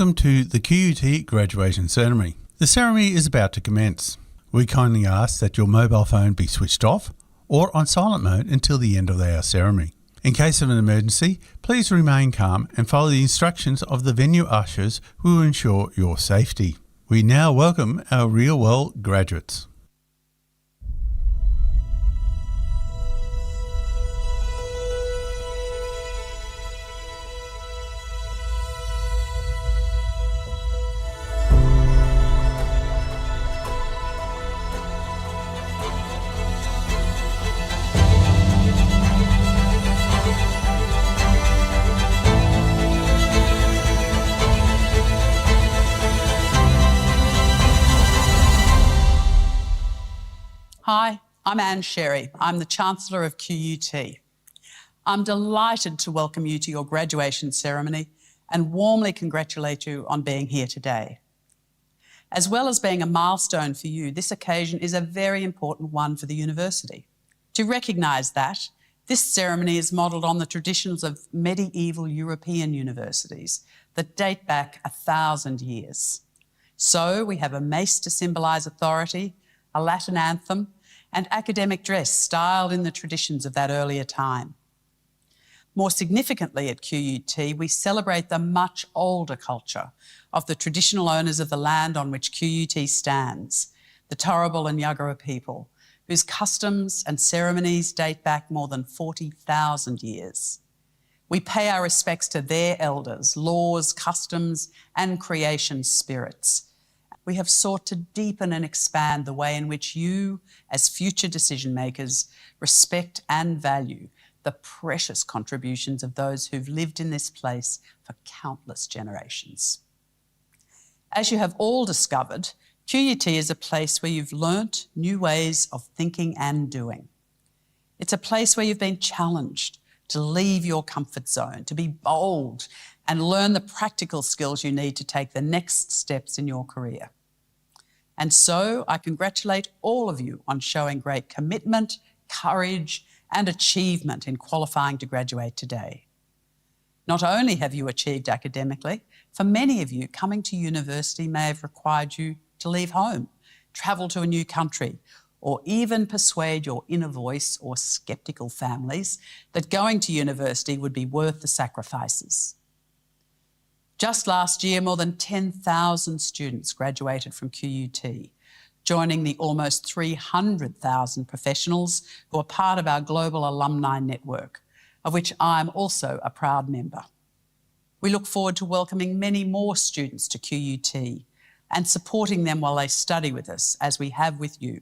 Welcome to the QUT graduation ceremony. The ceremony is about to commence. We kindly ask that your mobile phone be switched off or on silent mode until the end of our ceremony. In case of an emergency, please remain calm and follow the instructions of the venue ushers who will ensure your safety. We now welcome our real world graduates. Hi, I'm Anne Sherry. I'm the Chancellor of QUT. I'm delighted to welcome you to your graduation ceremony and warmly congratulate you on being here today. As well as being a milestone for you, this occasion is a very important one for the university. To recognise that, this ceremony is modelled on the traditions of medieval European universities that date back 1,000 years. So we have a mace to symbolise authority, a Latin anthem, and academic dress styled in the traditions of that earlier time. More significantly at QUT, we celebrate the much older culture of the traditional owners of the land on which QUT stands, the Turrbal and Yagara people, whose customs and ceremonies date back more than 40,000 years. We pay our respects to their elders, laws, customs, and creation spirits. We have sought to deepen and expand the way in which you, as future decision makers, respect and value the precious contributions of those who've lived in this place for countless generations. As you have all discovered, QUT is a place where you've learnt new ways of thinking and doing. It's a place where you've been challenged to leave your comfort zone, to be bold and learn the practical skills you need to take the next steps in your career. And so I congratulate all of you on showing great commitment, courage, and achievement in qualifying to graduate today. Not only have you achieved academically, for many of you, coming to university may have required you to leave home, travel to a new country, or even persuade your inner voice or sceptical families that going to university would be worth the sacrifices. Just last year, more than 10,000 students graduated from QUT, joining the almost 300,000 professionals who are part of our global alumni network, of which I'm also a proud member. We look forward to welcoming many more students to QUT and supporting them while they study with us, as we have with you.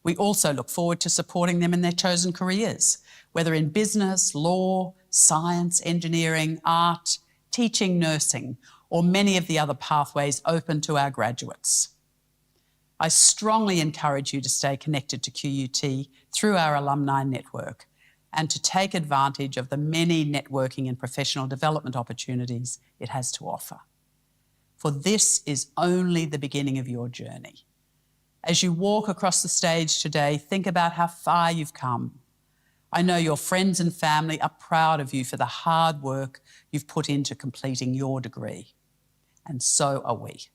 We also look forward to supporting them in their chosen careers, whether in business, law, science, engineering, art, teaching, nursing, or many of the other pathways open to our graduates. I strongly encourage you to stay connected to QUT through our alumni network and to take advantage of the many networking and professional development opportunities it has to offer. For this is only the beginning of your journey. As you walk across the stage today, think about how far you've come. I know your friends and family are proud of you for the hard work you've put into completing your degree. And so are we.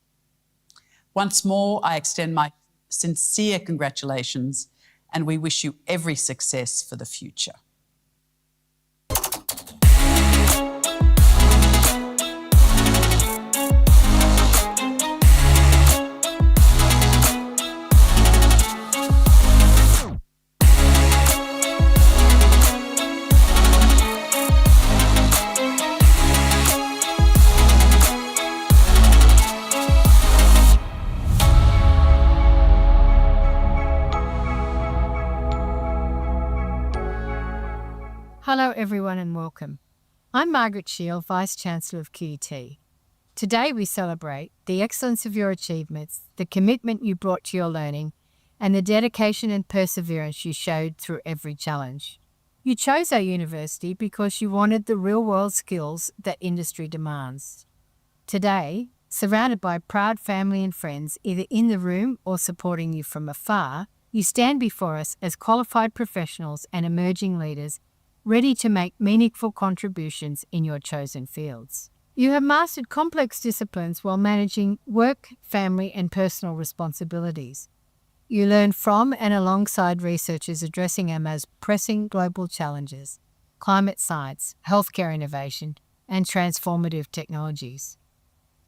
Once more, I extend my sincere congratulations and we wish you every success for the future. Hello everyone and welcome. I'm Margaret Shield, Vice-Chancellor of QUT. Today we celebrate the excellence of your achievements, the commitment you brought to your learning, and the dedication and perseverance you showed through every challenge. You chose our university because you wanted the real-world skills that industry demands. Today, surrounded by proud family and friends, either in the room or supporting you from afar, you stand before us as qualified professionals and emerging leaders ready to make meaningful contributions in your chosen fields. You have mastered complex disciplines while managing work, family, and personal responsibilities. You learn from and alongside researchers addressing our most pressing global challenges: climate science, healthcare innovation, and transformative technologies.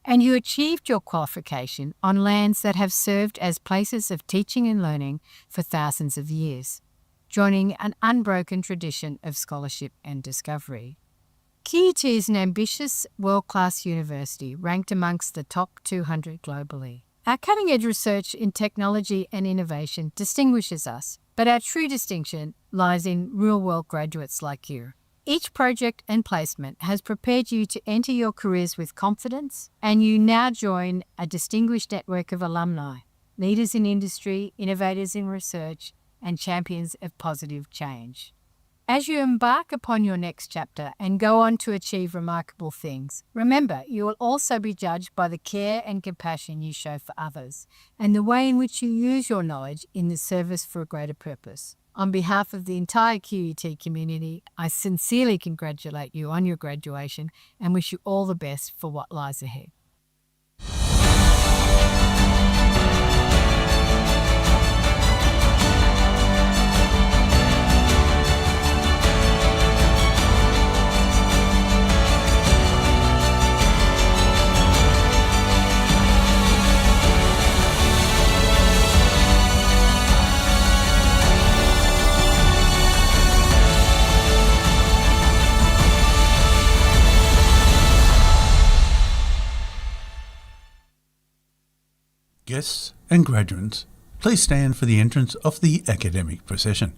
And you achieved your qualification on lands that have served as places of teaching and learning for thousands of years, joining an unbroken tradition of scholarship and discovery. QUT is an ambitious, world-class university ranked amongst the top 200 globally. Our cutting-edge research in technology and innovation distinguishes us, but our true distinction lies in real-world graduates like you. Each project and placement has prepared you to enter your careers with confidence, and you now join a distinguished network of alumni, leaders in industry, innovators in research, and champions of positive change. As you embark upon your next chapter and go on to achieve remarkable things, remember you will also be judged by the care and compassion you show for others and the way in which you use your knowledge in the service for a greater purpose. On behalf of the entire QUT community, I sincerely congratulate you on your graduation and wish you all the best for what lies ahead. Guests and graduates, please stand for the entrance of the academic procession.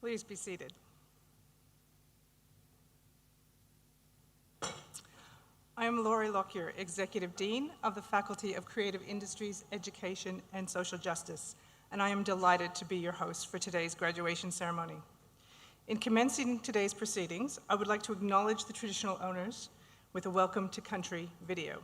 Please be seated. I am Laurie Lockyer, Executive Dean of the Faculty of Creative Industries, Education and Social Justice, and I am delighted to be your host for today's graduation ceremony. In commencing today's proceedings, I would like to acknowledge the traditional owners with a Welcome to Country video.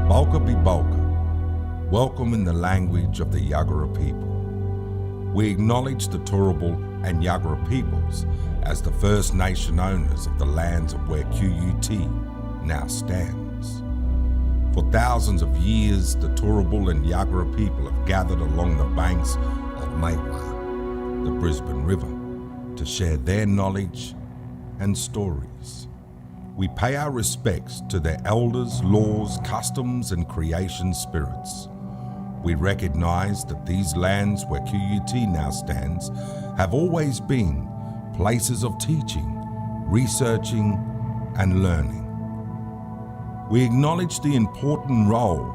Bulka be Bulka, welcome in the language of the Yagara people. We acknowledge the Turrbal and Yagara peoples as the First Nation owners of the lands of where QUT now stands. For thousands of years, the Turrbal and Yagara people have gathered along the banks of Maiwa, the Brisbane River, to share their knowledge and stories. We pay our respects to their elders, laws, customs, and creation spirits. We recognise that these lands where QUT now stands have always been places of teaching, researching and learning. We acknowledge the important role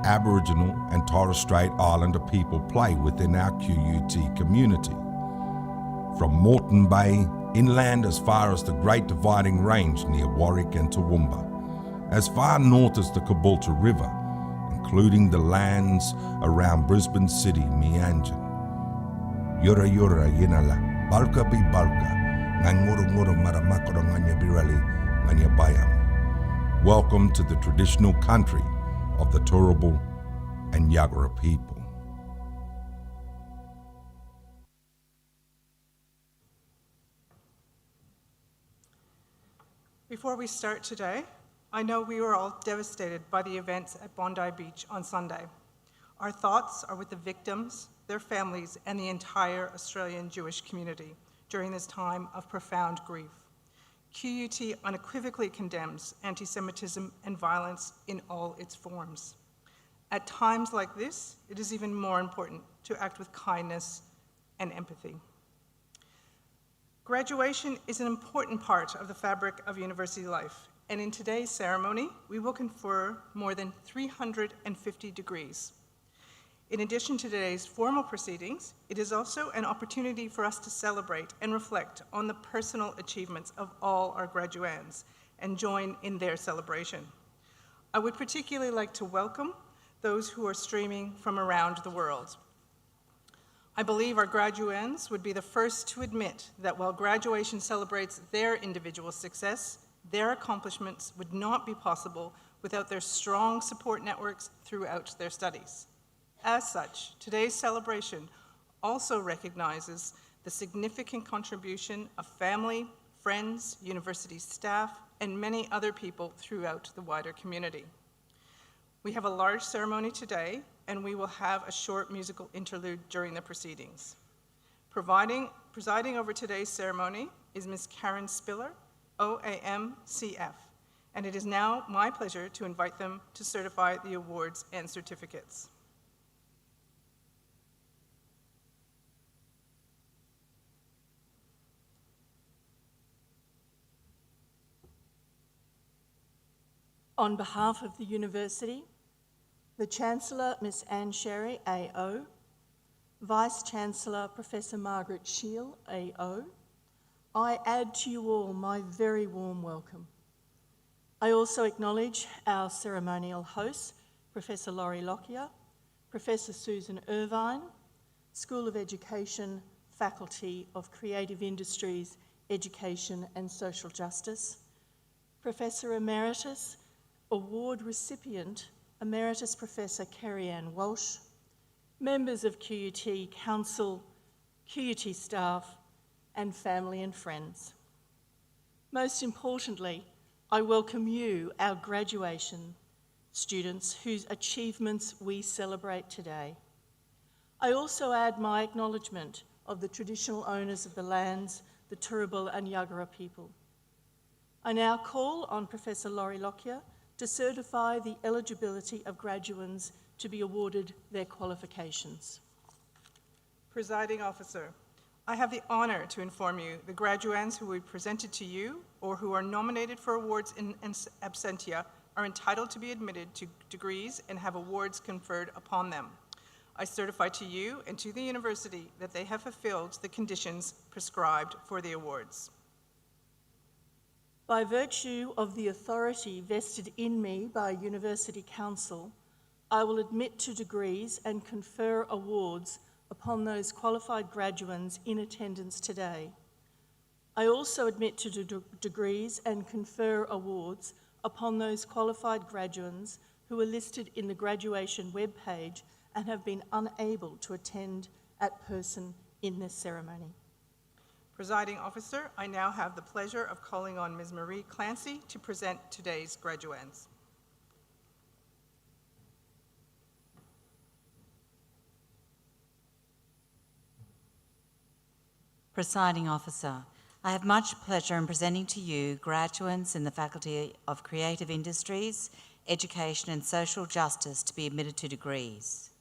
Aboriginal and Torres Strait Islander people play within our QUT community. From Moreton Bay, inland as far as the Great Dividing Range near Warwick and Toowoomba, as far north as the Caboolture River, including the lands around Brisbane City, Meanjin. Yura yura yinala, balka bi balka, nganguru maramakoro nganya birali, nganya bayam. Welcome to the traditional country of the Turrbal and Yagara people. Before we start today, I know we were all devastated by the events at Bondi Beach on Sunday. Our thoughts are with the victims, their families, and the entire Australian Jewish community during this time of profound grief. QUT unequivocally condemns anti-Semitism and violence in all its forms. At times like this, it is even more important to act with kindness and empathy. Graduation is an important part of the fabric of university life, and in today's ceremony, we will confer more than 350 degrees. In addition to today's formal proceedings, it is also an opportunity for us to celebrate and reflect on the personal achievements of all our graduands and join in their celebration. I would particularly like to welcome those who are streaming from around the world. I believe our graduands would be the first to admit that while graduation celebrates their individual success, their accomplishments would not be possible without their strong support networks throughout their studies. As such, today's celebration also recognizes the significant contribution of family, friends, university staff, and many other people throughout the wider community. We have a large ceremony today, and we will have a short musical interlude during the proceedings. Presiding over today's ceremony is Ms. Karen Spiller, OAM CF, and it is now my pleasure to invite them to certify the awards and certificates. On behalf of the University, the Chancellor, Ms. Anne Sherry, AO, Vice-Chancellor, Professor Margaret Shiel, AO, I add to you all my very warm welcome. I also acknowledge our ceremonial hosts, Professor Laurie Lockyer, Professor Susan Irvine, School of Education, Faculty of Creative Industries, Education and Social Justice, Professor Emeritus, Award recipient, Emeritus Professor Kerry-Ann Walsh, members of QUT Council, QUT staff, and family and friends. Most importantly, I welcome you, our graduation students, whose achievements we celebrate today. I also add my acknowledgement of the traditional owners of the lands, the Turrbal and Yagara people. I now call on Professor Laurie Lockyer to certify the eligibility of graduands to be awarded their qualifications. Presiding Officer, I have the honour to inform you the graduands who will be presented to you or who are nominated for awards in absentia are entitled to be admitted to degrees and have awards conferred upon them. I certify to you and to the University that they have fulfilled the conditions prescribed for the awards. By virtue of the authority vested in me by University Council, I will admit to degrees and confer awards upon those qualified graduands in attendance today. I also admit to degrees and confer awards upon those qualified graduands who are listed in the graduation webpage and have been unable to attend at person in this ceremony. Presiding Officer, I now have the pleasure of calling on Ms. Marie Clancy to present today's graduands. Presiding Officer, I have much pleasure in presenting to you graduates in the Faculty of Creative Industries, Education and Social Justice to be admitted to degrees.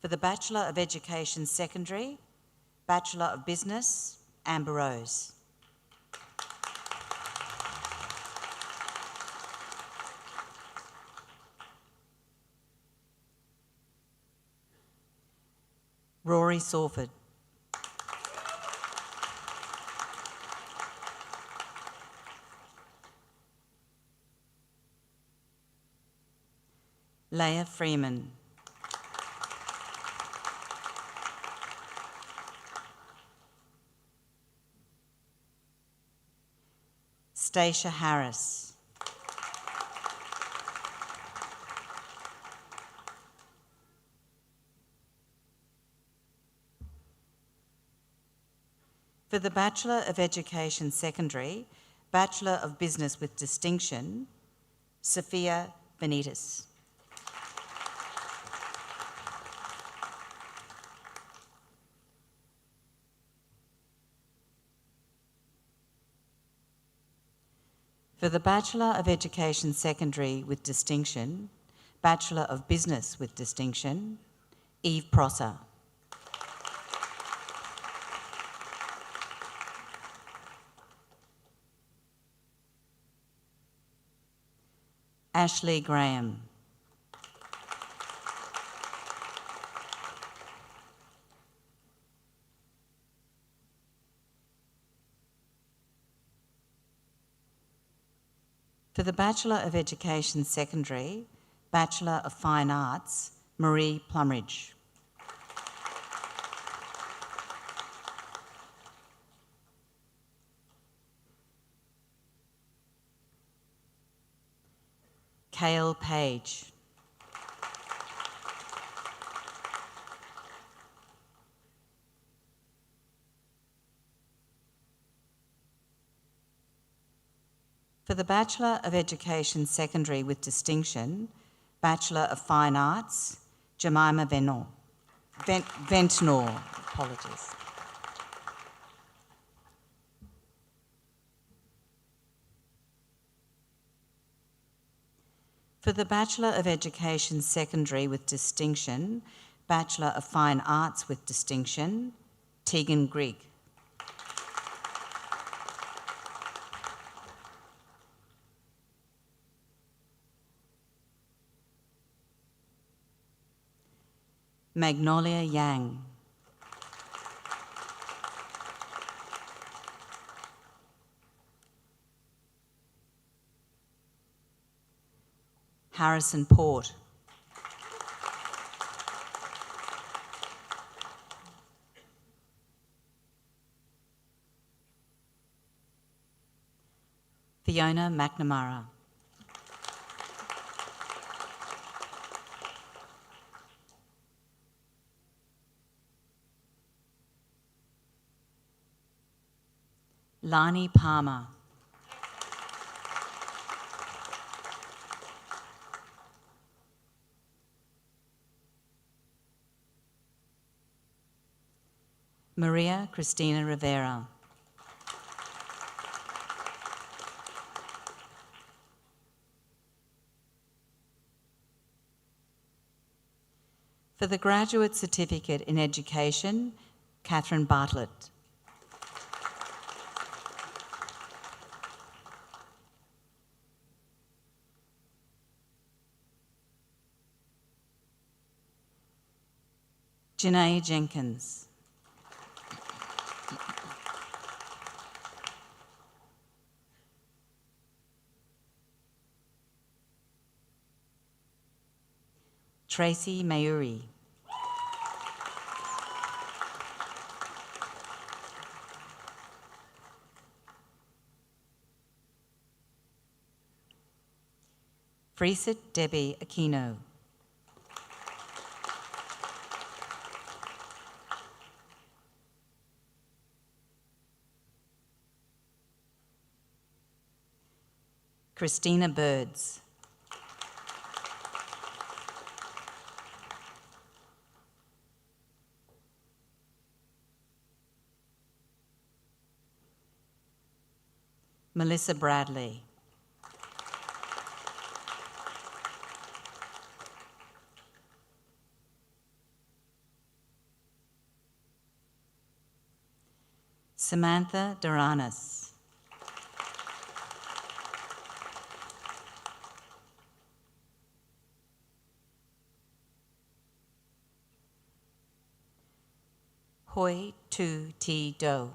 For the Bachelor of Education Secondary, Bachelor of Business, Amber Rose. Rory Sawford. Leah Freeman. Stacia Harris. For the Bachelor of Education Secondary, Bachelor of Business with Distinction, Sophia Benitez. For the Bachelor of Education Secondary with Distinction, Bachelor of Business with Distinction, Eve Prosser. Ashley Graham. For the Bachelor of Education Secondary, Bachelor of Fine Arts, Marie Plumridge. Kale Page. For the Bachelor of Education Secondary with Distinction, Bachelor of Fine Arts, Jemima Ventnor. Apologies. For the Bachelor of Education Secondary with Distinction, Bachelor of Fine Arts with Distinction, Tegan Grigg. Magnolia Yang. Harrison Port. Fiona McNamara. Lani Palmer. Maria Cristina Rivera. For the Graduate Certificate in Education, Catherine Bartlett. Janae Jenkins. Tracy Mayuri. Freesit Debbie Aquino. Christina Birds. Melissa Bradley. Samantha Duranis. Hoi Tu Ti Do.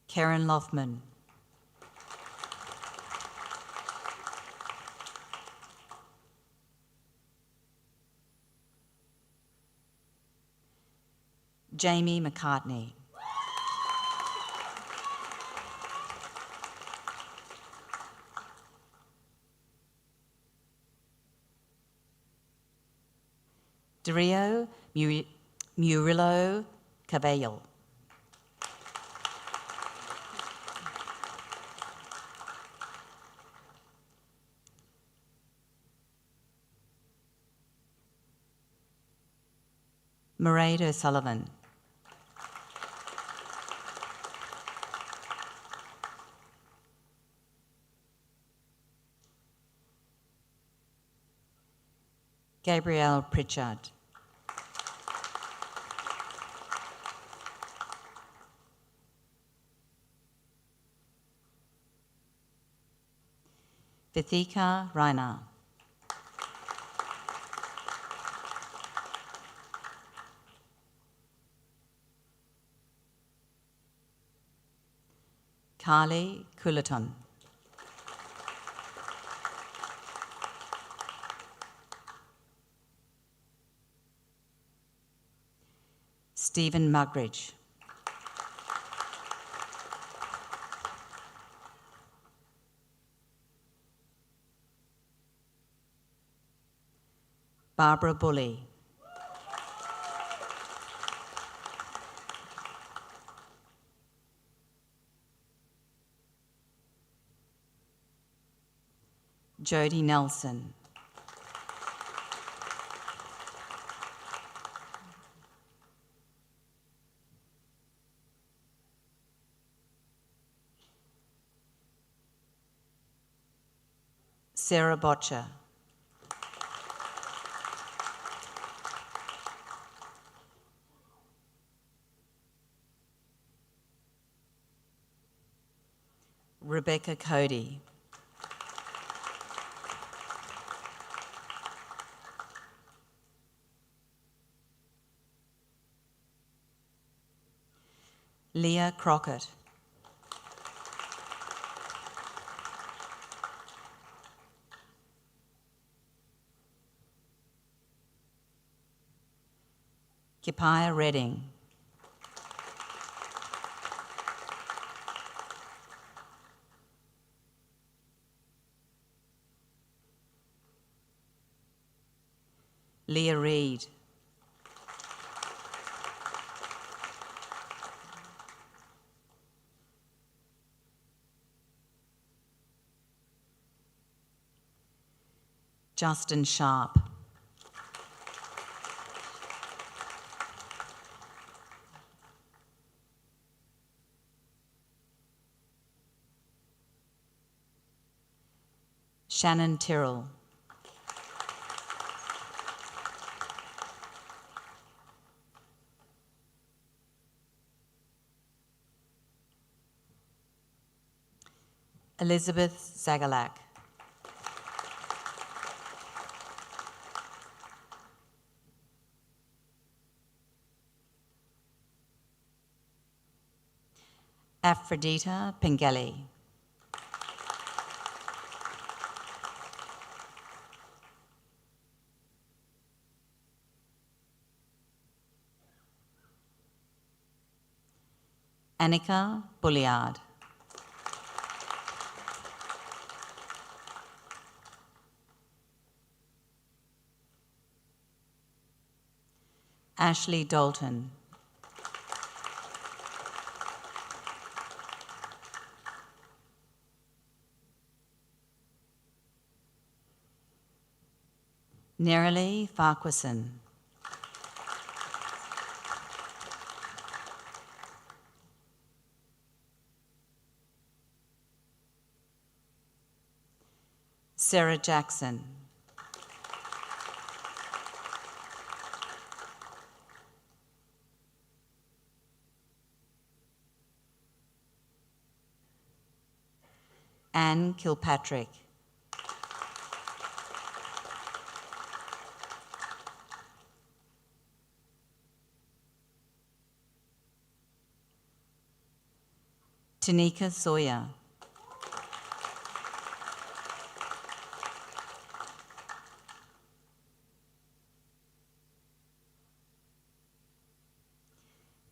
Karen Loffman. Jamie McCartney. Dario Murillo Cabello. Mairead O'Sullivan. Gabrielle Pritchard. Vithika Raina. Carly Coulaton. Stephen Mugridge. Barbara Bully. Jody Nelson. Sarah Botcher. Rebecca Cody. Leah Crockett. Kipaya Redding. Leah Reid. Justin Sharp. Shannon Tyrrell. Elizabeth Zagalak. Aphrodita Pengelly. Annika Bulliard. Ashley Dalton. Nerily Farquharson. Sarah Jackson. Anne Kilpatrick. Tanika Sawyer.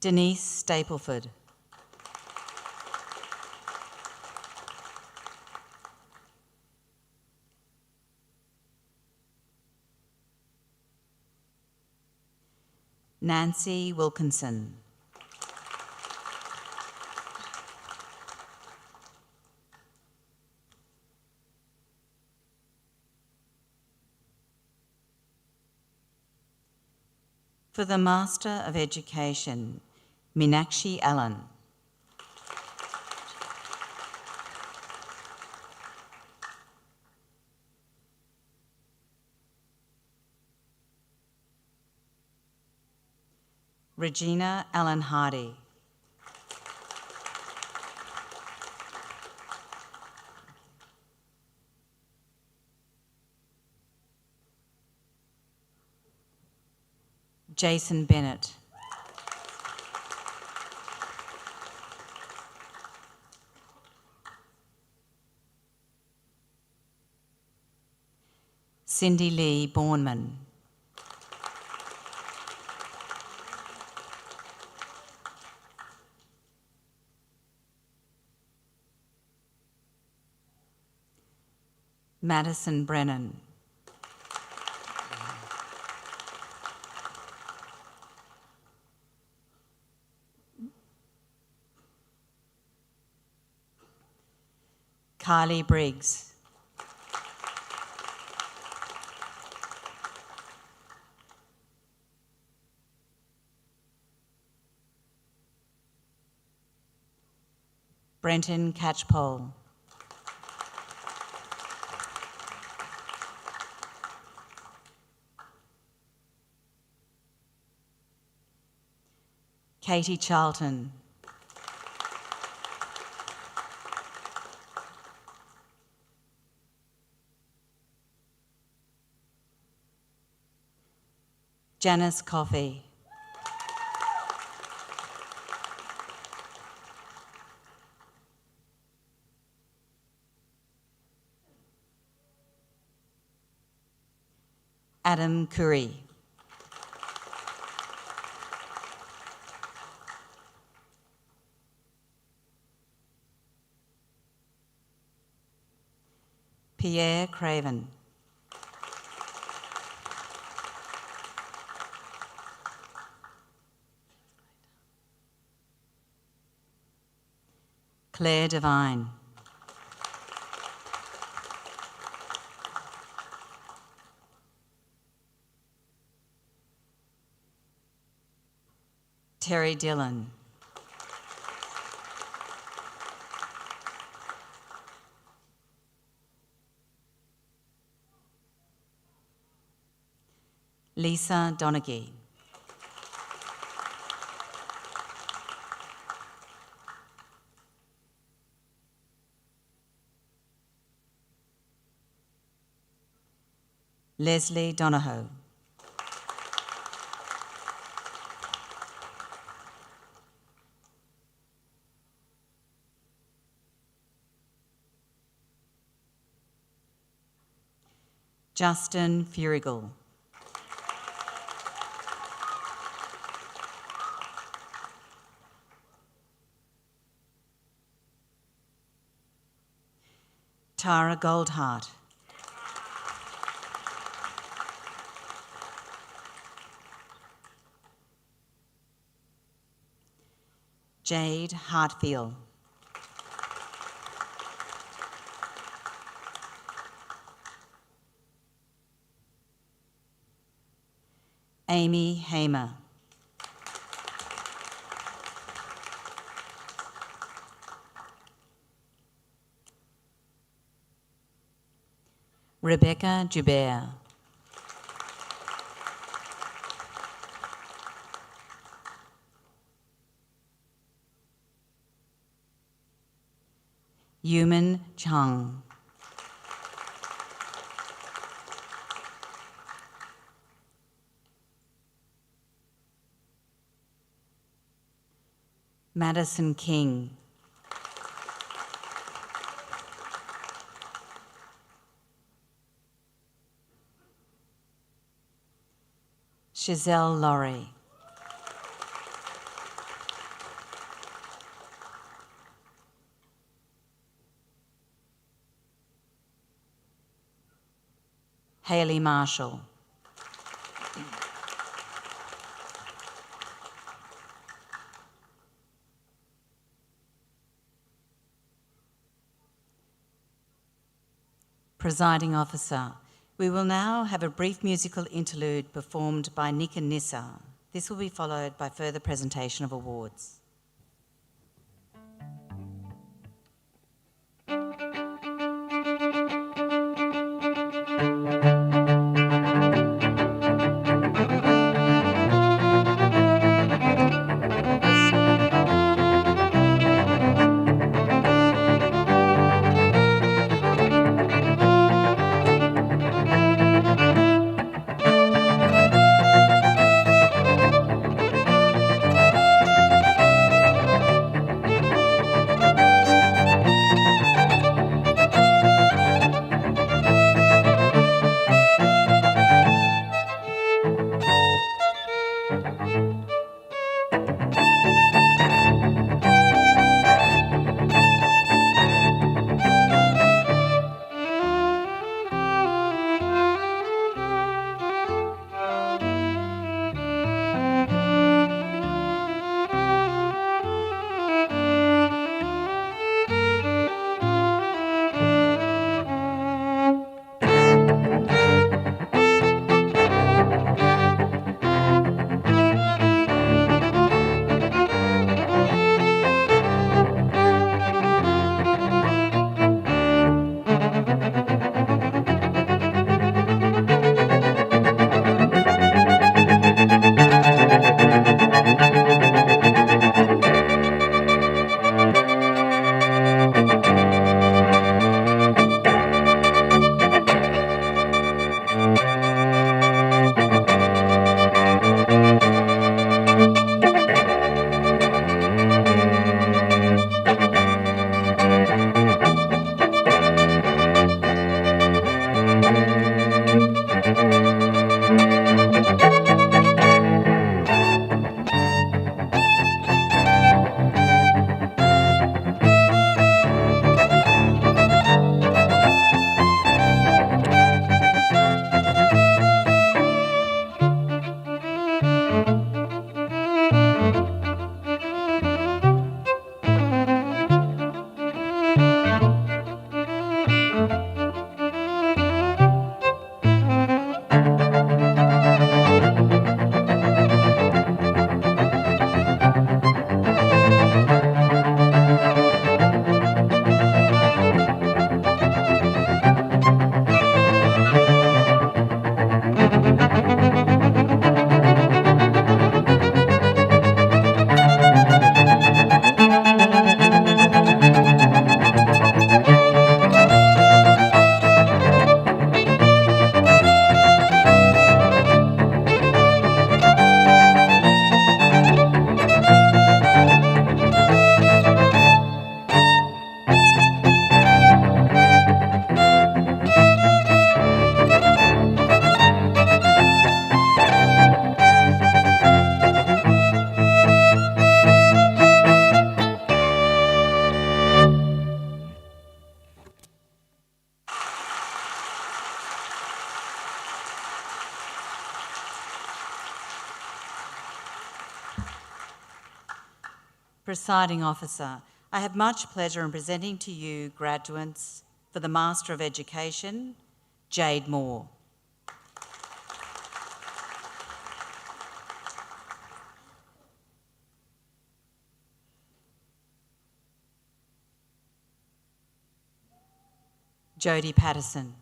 Denise Stapleford. Nancy Wilkinson. For the Master of Education, Meenakshi Allen. Regina Allen Hardy. Jason Bennett. Cindy Lee Bourneman. Madison Brennan. Kylie Briggs. Brenton Catchpole. Katie Charlton. Janice Coffey. Adam Curry. Pierre Craven. Claire Devine. Terry Dillon. Lisa Donaghy. Leslie Donahoe. Justin Furigal. Tara Goldhart. Jade Hartfield. Amy Hamer. Rebecca Joubert. Yuman Chung. Madison King. Giselle Laurie. Hayley Marshall. Presiding Officer, we will now have a brief musical interlude performed by Nick and Nissa. This will be followed by further presentation of awards. Presiding Officer, I have much pleasure in presenting to you graduates for the Master of Education, Jade Moore. Jodie Patterson.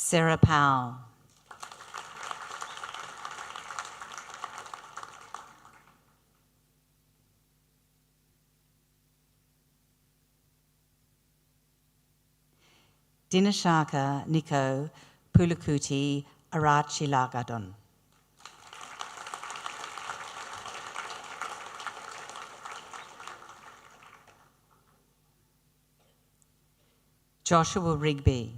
Sarah Powell. Dinashaka Niko Pulakuti Arachilagadon. Joshua Rigby.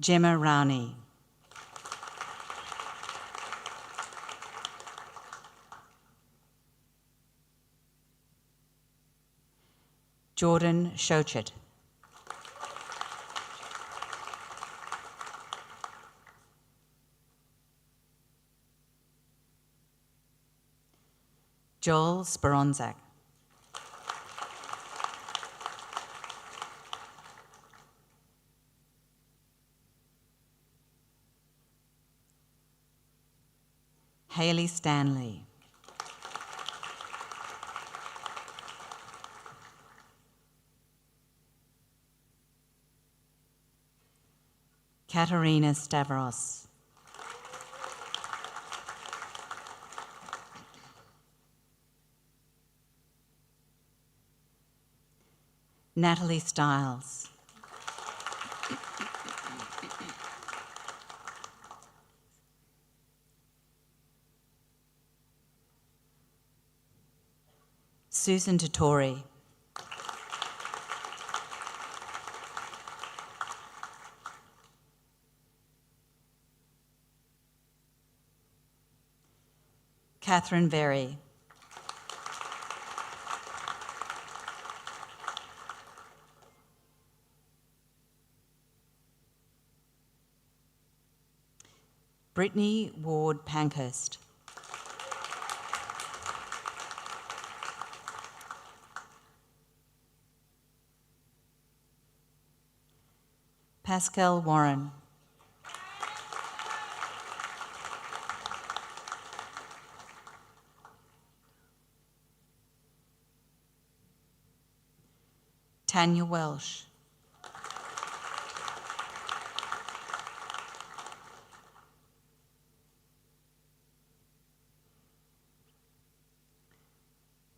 Gemma Rowney. Jordan Shochet. Joel Speronzak. Hayley Stanley. Katerina Stavros. Natalie Stiles. Susan Totori. Catherine Very. Brittany Ward Pankhurst. Pascal Warren. Tanya Welsh.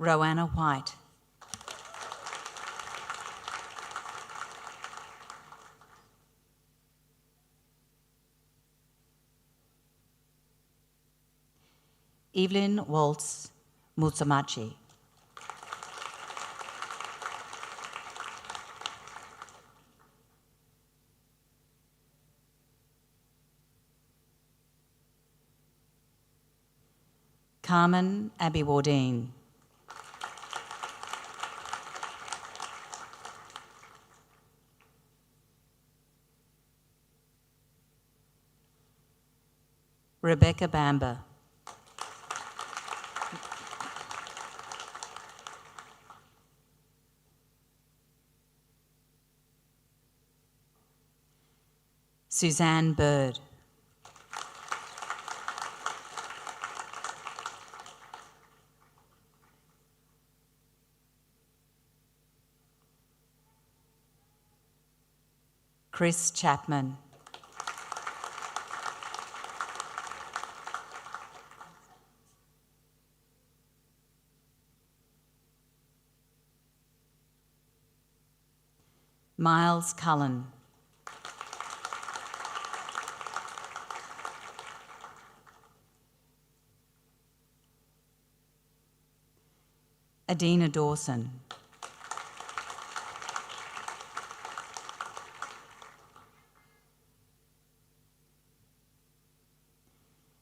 Roanna White. Evelyn Waltz Mutsamachi. Carmen Abiwardine. Rebecca Bamber. Suzanne Bird. Chris Chapman. Miles Cullen. Adina Dawson.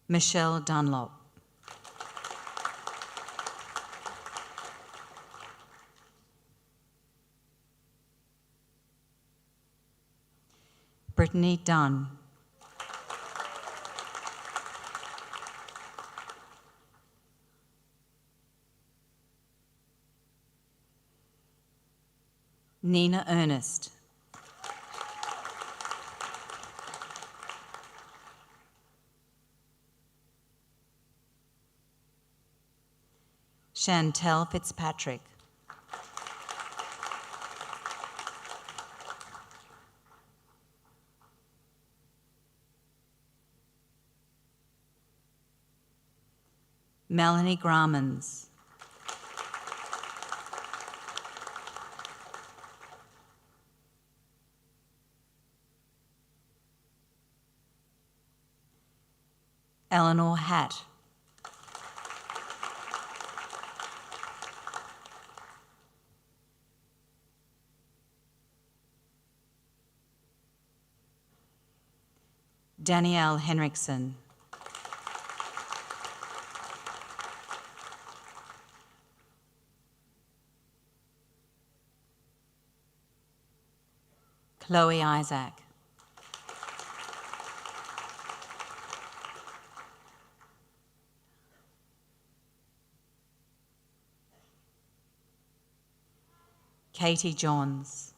Michelle Dunlop. Brittany Dunn. Nina Ernest. Chantel Fitzpatrick. Melanie Gramans. Eleanor Hatt. Danielle Henriksen. Chloe Isaac. Katie Johns.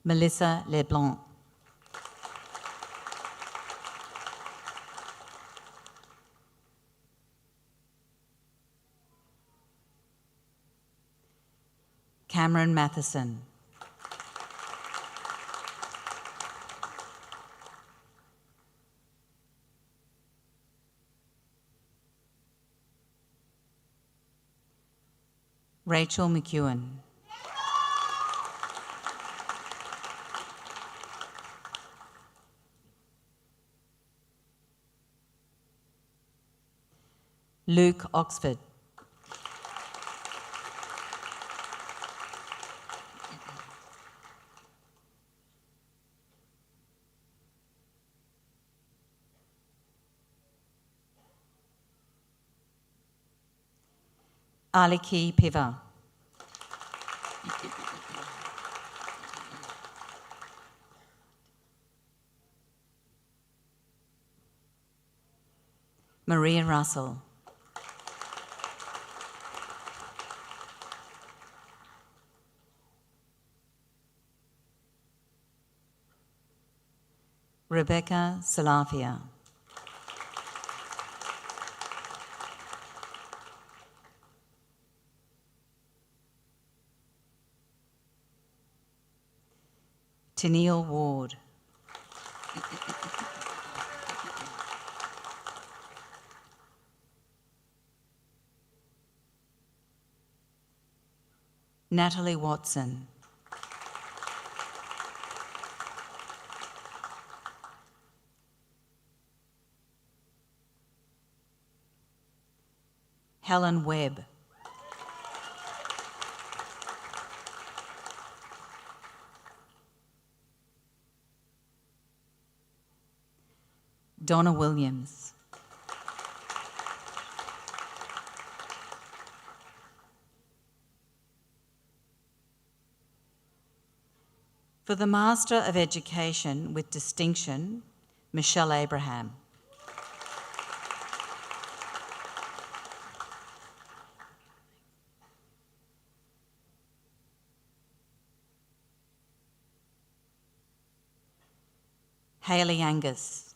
Melissa Leblanc. Cameron Matheson. Rachel McEwen. Luke Oxford. Aliki Piva. Maria Russell. Rebecca Salafia. Tennille Ward. Natalie Watson. Helen Webb. Donna Williams. For the Master of Education with Distinction, Michelle Abraham. Hayley Angus.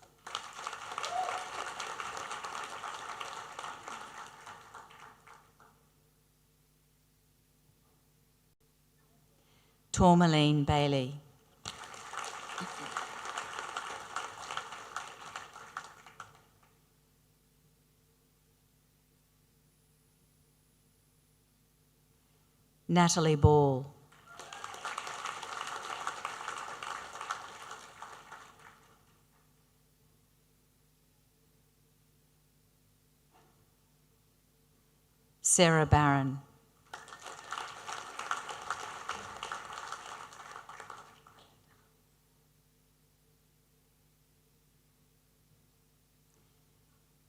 Tourmaline Bailey. Natalie Ball. Sarah Barron.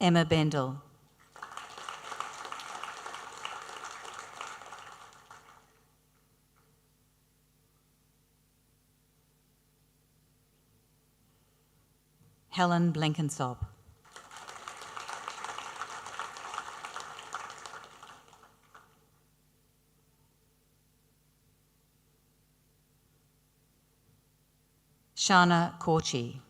Emma Bendel. Helen Blenkinsop. Shana Korchi.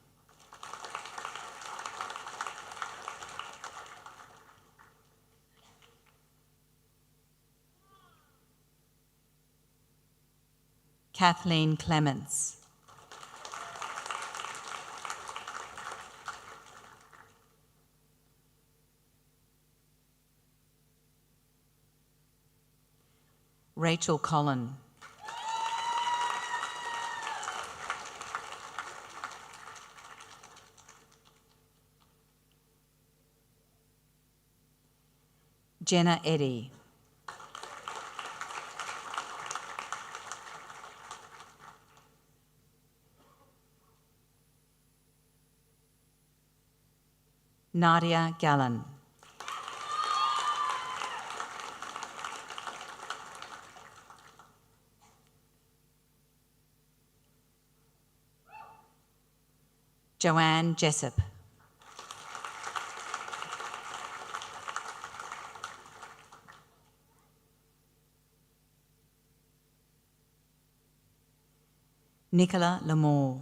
Kathleen Clements. Rachel Collin. Jenna Eddy. Nadia Gallen. Joanne Jessup. Nicola Lamore.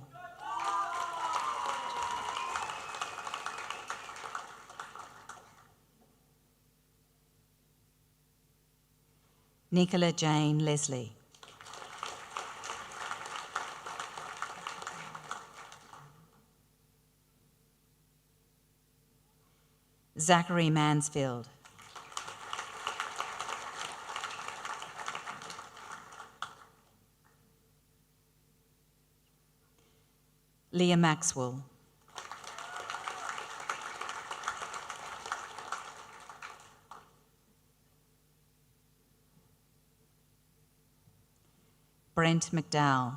Nicola Jane Leslie. Zachary Mansfield. Leah Maxwell. Brent McDowell.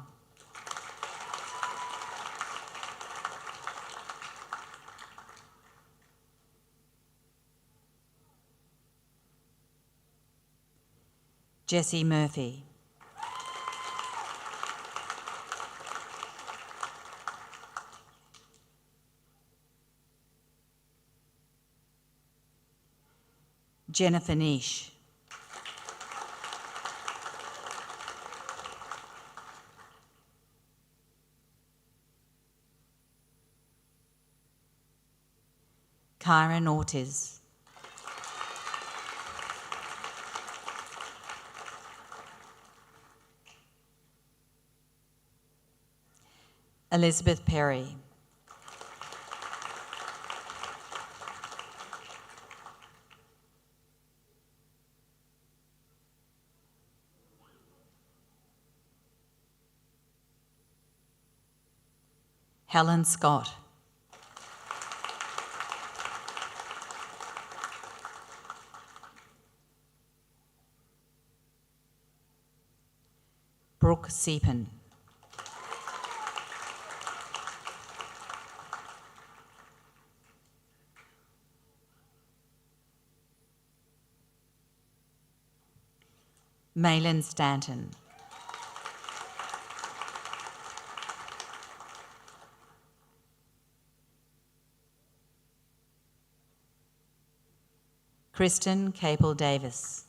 Jessie Murphy. Jennifer Niche. Kyron Ortiz. Elizabeth Perry. Helen Scott. Brooke Seepen. Maylin Stanton. Kristen Capel Davis.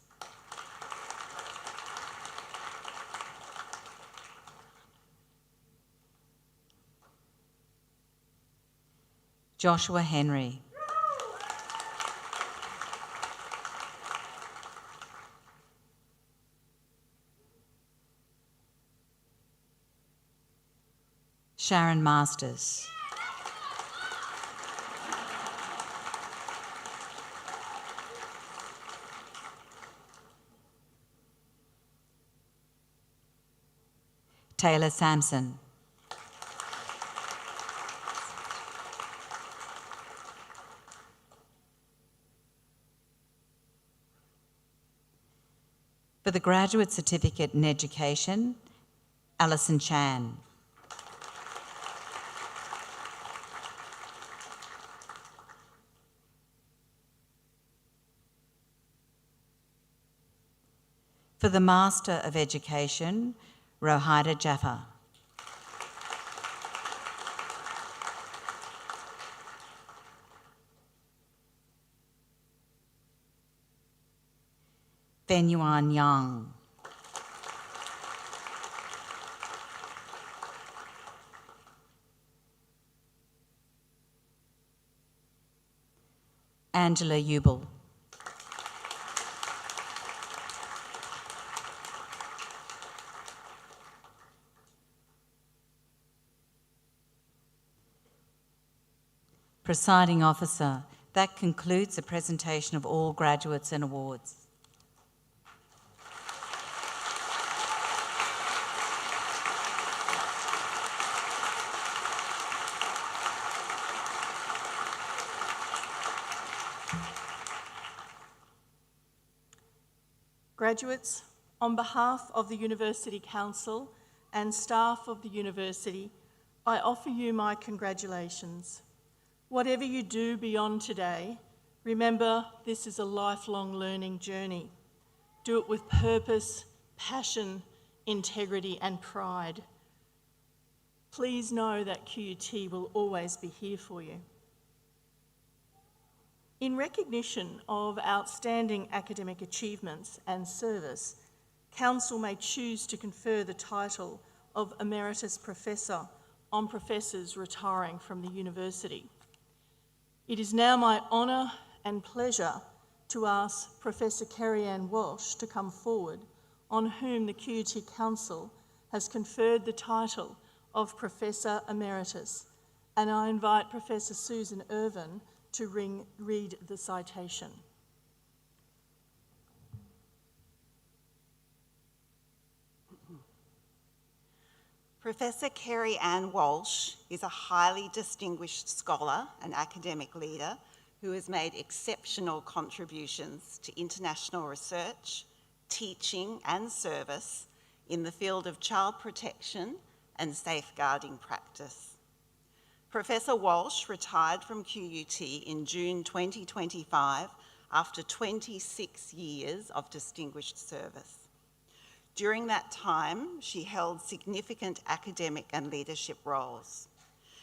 Joshua Henry. Sharon Masters. Taylor Sampson. For the Graduate Certificate in Education, Alison Chan. For the Master of Education, Rohida Jaffa. Fenyuan Yang. Angela Ubel. Presiding Officer, that concludes the presentation of all graduates and awards. Graduates, on behalf of the University Council and staff of the University, I offer you my congratulations. Whatever you do beyond today, remember this is a lifelong learning journey. Do it with purpose, passion, integrity and pride. Please know that QUT will always be here for you. In recognition of outstanding academic achievements and service, Council may choose to confer the title of Emeritus Professor on professors retiring from the University. It is now my honour and pleasure to ask Professor Kerry-Ann Walsh to come forward, on whom the QUT Council has conferred the title of Professor Emeritus, and I invite Professor Susan Irvin to read the citation. Professor Kerry-Ann Walsh is a highly distinguished scholar and academic leader who has made exceptional contributions to international research, teaching and service in the field of child protection and safeguarding practice. Professor Walsh retired from QUT in June 2025 after 26 years of distinguished service. During that time, she held significant academic and leadership roles.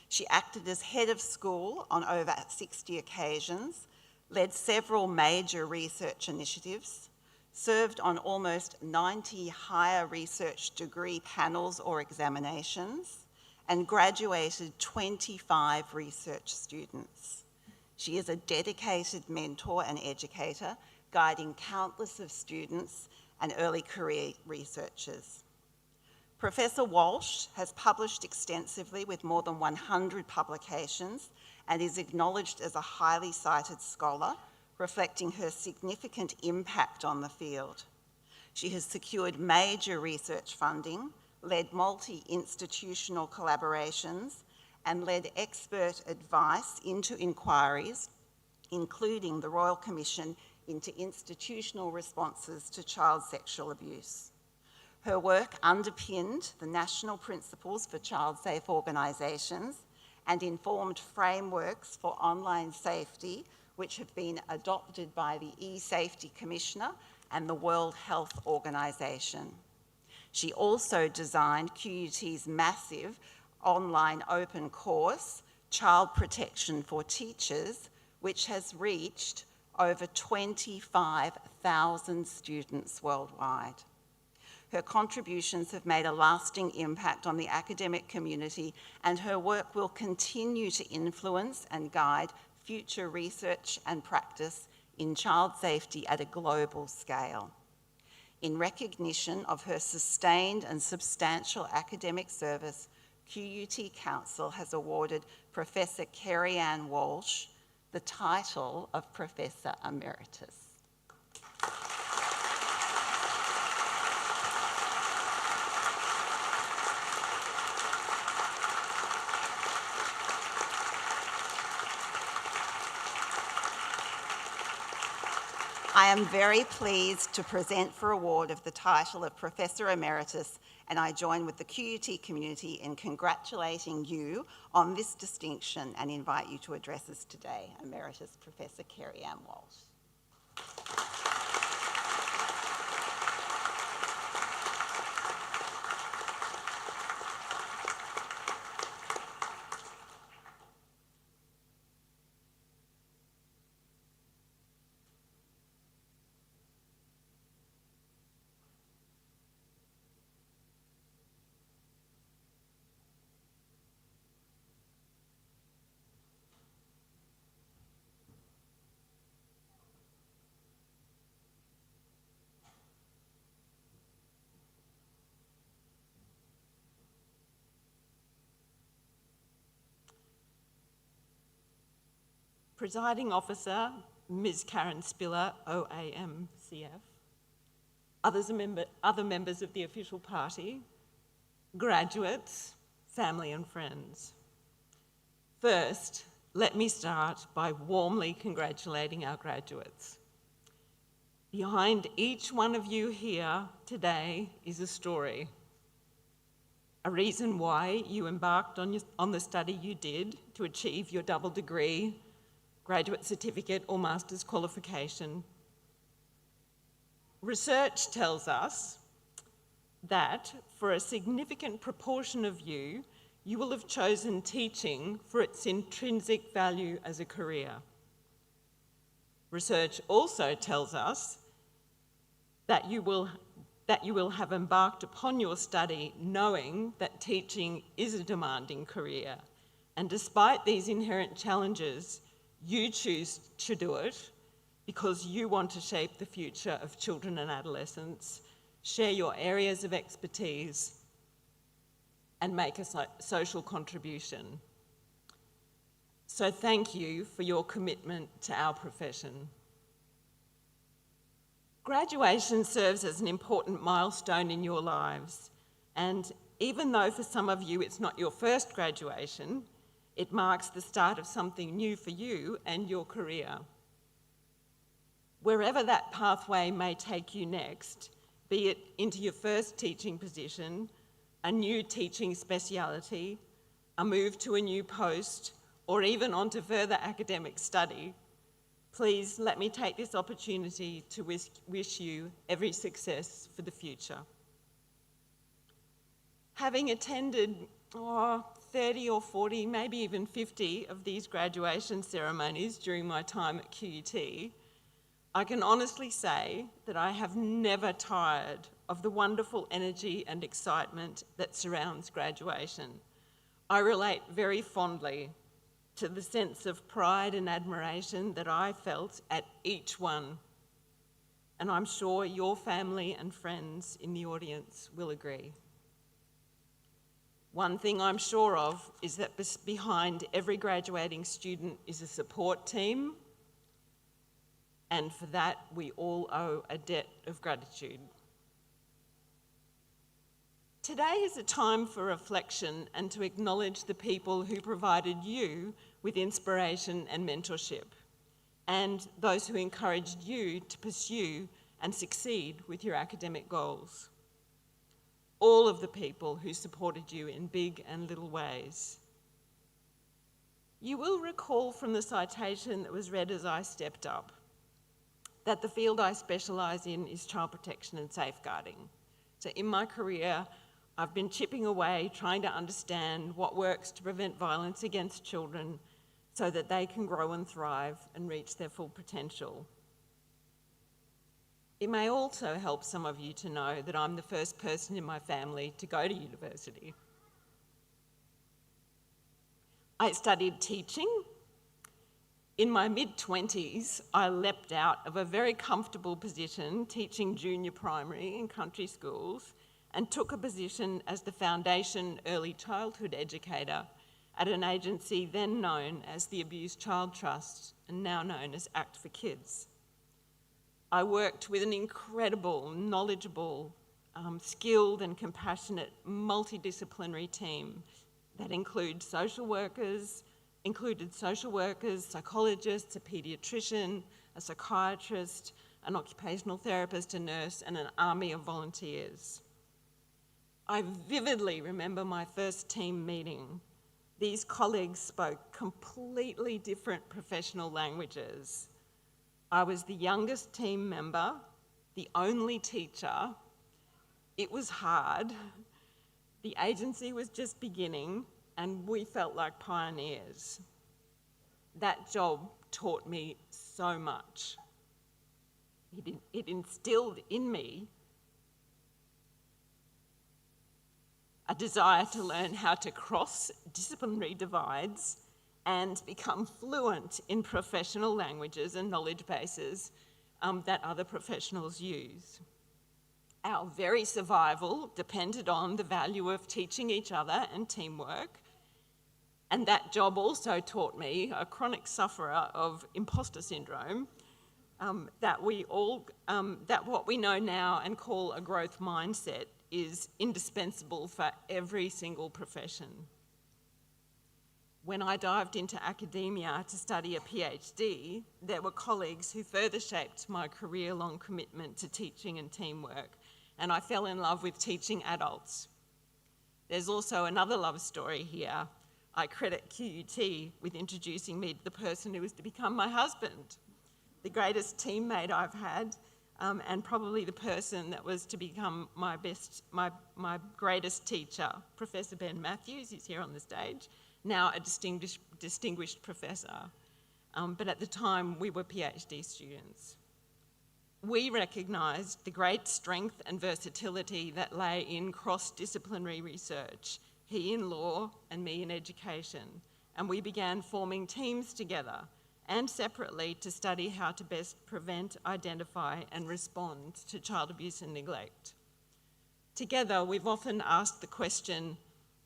She acted as head of school on over 60 occasions, led several major research initiatives, served on almost 90 higher research degree panels or examinations, and graduated 25 research students. She is a dedicated mentor and educator, guiding countless of students and early career researchers. Professor Walsh has published extensively with more than 100 publications and is acknowledged as a highly cited scholar, reflecting her significant impact on the field. She has secured major research funding, led multi-institutional collaborations, and led expert advice into inquiries, including the Royal Commission into institutional responses to child sexual abuse. Her work underpinned the National Principles for Child Safe Organisations and informed frameworks for online safety, which have been adopted by the E-Safety Commissioner and the World Health Organisation. She also designed QUT's massive online open course, Child Protection for Teachers, which has reached over 25,000 students worldwide. Her contributions have made a lasting impact on the academic community, and her work will continue to influence and guide future research and practice in child safety at a global scale. In recognition of her sustained and substantial academic service, QUT Council has awarded Professor Kerry-Ann Walsh the title of Professor Emeritus. I am very pleased to present for award of the title of Professor Emeritus, and I join with the QUT community in congratulating you on this distinction and invite you to address us today, Emeritus Professor Kerry-Ann Walsh. Presiding Officer, Ms. Karen Spiller, OAMCF, other members of the official party, graduates, family and friends. First, let me start by warmly congratulating our graduates. Behind each one of you here today is a story, a reason why you embarked on the study you did to achieve your double degree, graduate certificate or master's qualification. Research tells us that for a significant proportion of you, you will have chosen teaching for its intrinsic value as a career. Research also tells us that you will have embarked upon your study knowing that teaching is a demanding career, and despite these inherent challenges, you choose to do it because you want to shape the future of children and adolescents, share your areas of expertise, and make a social contribution. So thank you for your commitment to our profession. Graduation serves as an important milestone in your lives, and even though for some of you it's not your first graduation, it marks the start of something new for you and your career. Wherever that pathway may take you next, be it into your first teaching position, a new teaching speciality, a move to a new post, or even onto further academic study, please let me take this opportunity to wish you every success for the future. Having attended 30 or 40, maybe even 50 of these graduation ceremonies during my time at QUT, I can honestly say that I have never tired of the wonderful energy and excitement that surrounds graduation. I relate very fondly to the sense of pride and admiration that I felt at each one, and I'm sure your family and friends in the audience will agree. One thing I'm sure of is that behind every graduating student is a support team, and for that we all owe a debt of gratitude. Today is a time for reflection and to acknowledge the people who provided you with inspiration and mentorship, and those who encouraged you to pursue and succeed with your academic goals. All of the people who supported you in big and little ways. You will recall from the citation that was read as I stepped up that the field I specialise in is child protection and safeguarding. So in my career, I've been chipping away, trying to understand what works to prevent violence against children so that they can grow and thrive and reach their full potential. It may also help some of you to know that I'm the first person in my family to go to university. I studied teaching. In my mid-20s, I leapt out of a very comfortable position teaching junior primary in country schools and took a position as the Foundation Early Childhood Educator at an agency then known as the Abused Child Trust and now known as Act for Kids. I worked with an incredible, knowledgeable, skilled and compassionate multidisciplinary team that included social workers, psychologists, a paediatrician, a psychiatrist, an occupational therapist, a nurse, and an army of volunteers. I vividly remember my first team meeting. These colleagues spoke completely different professional languages. I was the youngest team member, the only teacher. It was hard. The agency was just beginning, and we felt like pioneers. That job taught me so much. It instilled in me a desire to learn how to cross disciplinary divides and become fluent in professional languages and knowledge bases that other professionals use. Our very survival depended on the value of teaching each other and teamwork, And that job also taught me, a chronic sufferer of imposter syndrome, that what we know now and call a growth mindset is indispensable for every single profession. When I dived into academia to study a PhD, there were colleagues who further shaped my career-long commitment to teaching and teamwork, and I fell in love with teaching adults. There's also another love story here. I credit QUT with introducing me to the person who was to become my husband, the greatest teammate I've had, and probably the person that was to become my greatest teacher, Professor Ben Matthews, who's here on the stage, now a distinguished professor. But at the time, we were PhD students. We recognised the great strength and versatility that lay in cross-disciplinary research, he in law and me in education, and we began forming teams together and separately to study how to best prevent, identify and respond to child abuse and neglect. Together, we've often asked the question,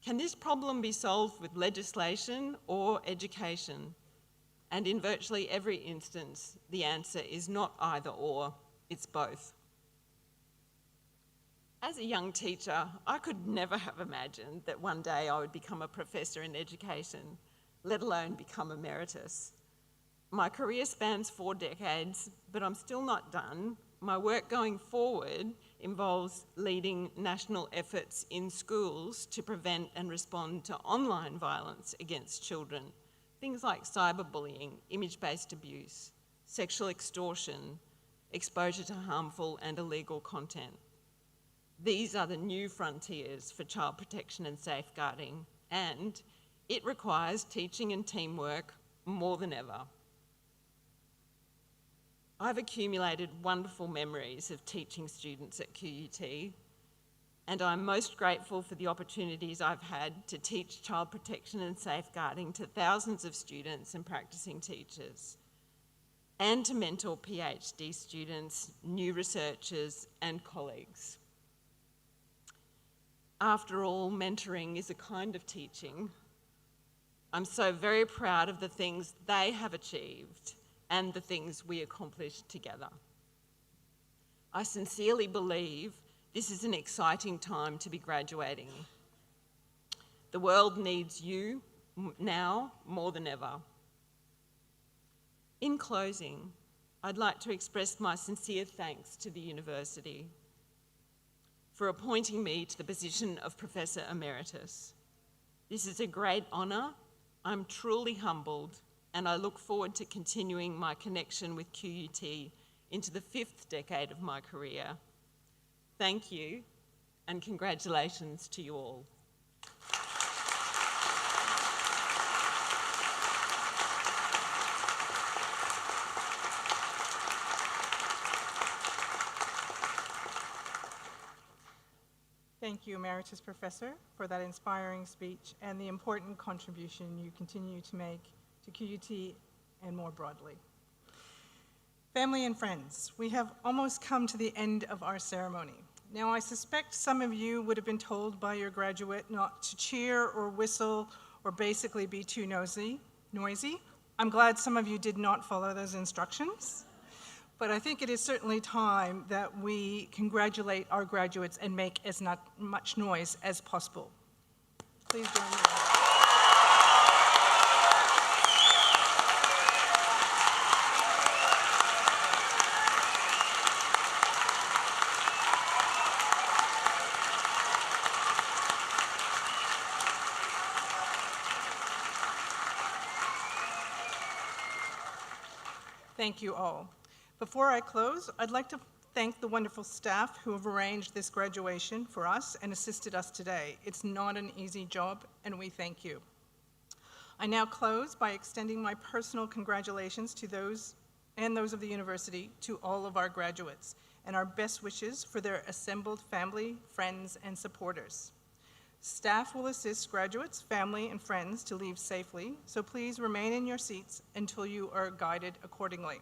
can this problem be solved with legislation or education? And in virtually every instance, the answer is not either or, it's both. As a young teacher, I could never have imagined that one day I would become a professor in education, let alone become emeritus. My career spans 4 decades, but I'm still not done. My work going forward involves leading national efforts in schools to prevent and respond to online violence against children. Things like cyberbullying, image-based abuse, sexual extortion, exposure to harmful and illegal content. These are the new frontiers for child protection and safeguarding, and it requires teaching and teamwork more than ever. I've accumulated wonderful memories of teaching students at QUT, and I'm most grateful for the opportunities I've had to teach child protection and safeguarding to thousands of students and practicing teachers, and to mentor PhD students, new researchers, and colleagues. After all, mentoring is a kind of teaching. I'm so very proud of the things they have achieved and the things we accomplished together. I sincerely believe this is an exciting time to be graduating. The world needs you now more than ever. In closing, I'd like to express my sincere thanks to the university for appointing me to the position of Professor Emeritus. This is a great honour. I'm truly humbled, and I look forward to continuing my connection with QUT into the 5th decade of my career. Thank you, and congratulations to you all. Thank you, Emeritus Professor, for that inspiring speech and the important contribution you continue to make to QUT and more broadly. Family and friends, we have almost come to the end of our ceremony. Now, I suspect some of you would have been told by your graduate not to cheer or whistle or basically be too noisy. I'm glad some of you did not follow those instructions. But I think it is certainly time that we congratulate our graduates and make as much noise as possible. Please join me. Thank you all. Before I close, I'd like to thank the wonderful staff who have arranged this graduation for us and assisted us today. It's not an easy job, and we thank you. I now close by extending my personal congratulations to those of the university to all of our graduates, and our best wishes for their assembled family, friends, and supporters. Staff will assist graduates, family, and friends to leave safely, so please remain in your seats until you are guided accordingly.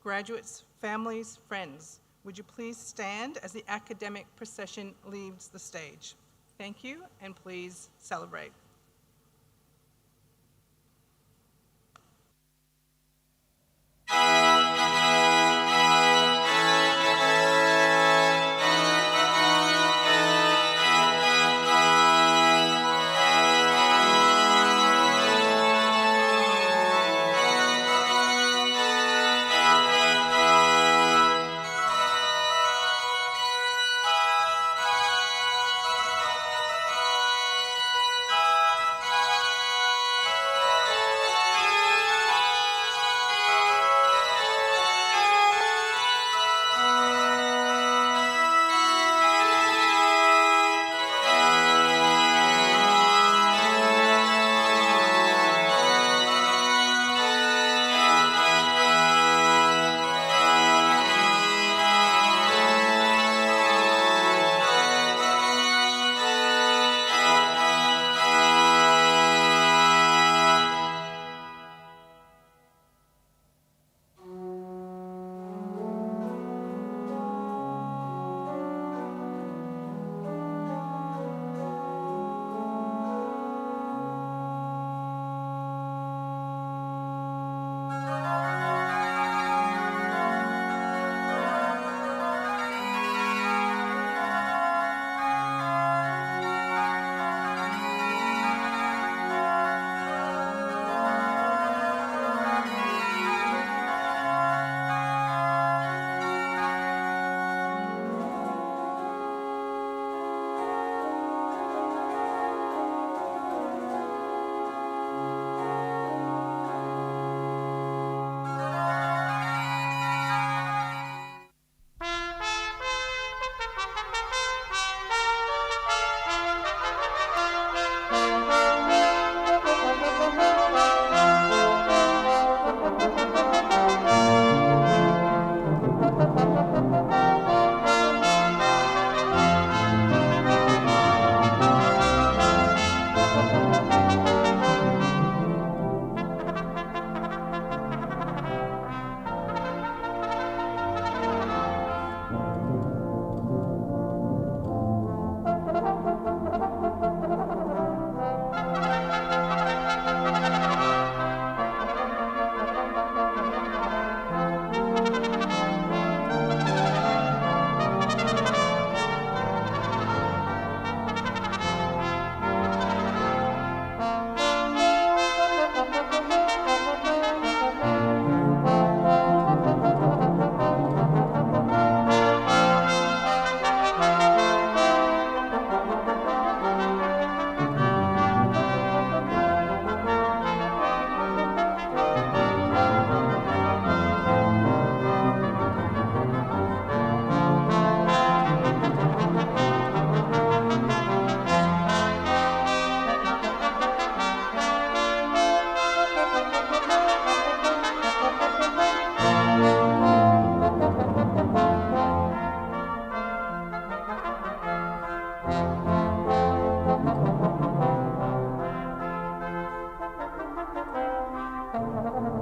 Graduates, families, friends, would you please stand as the academic procession leaves the stage? Thank you, and please celebrate.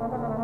Thank you.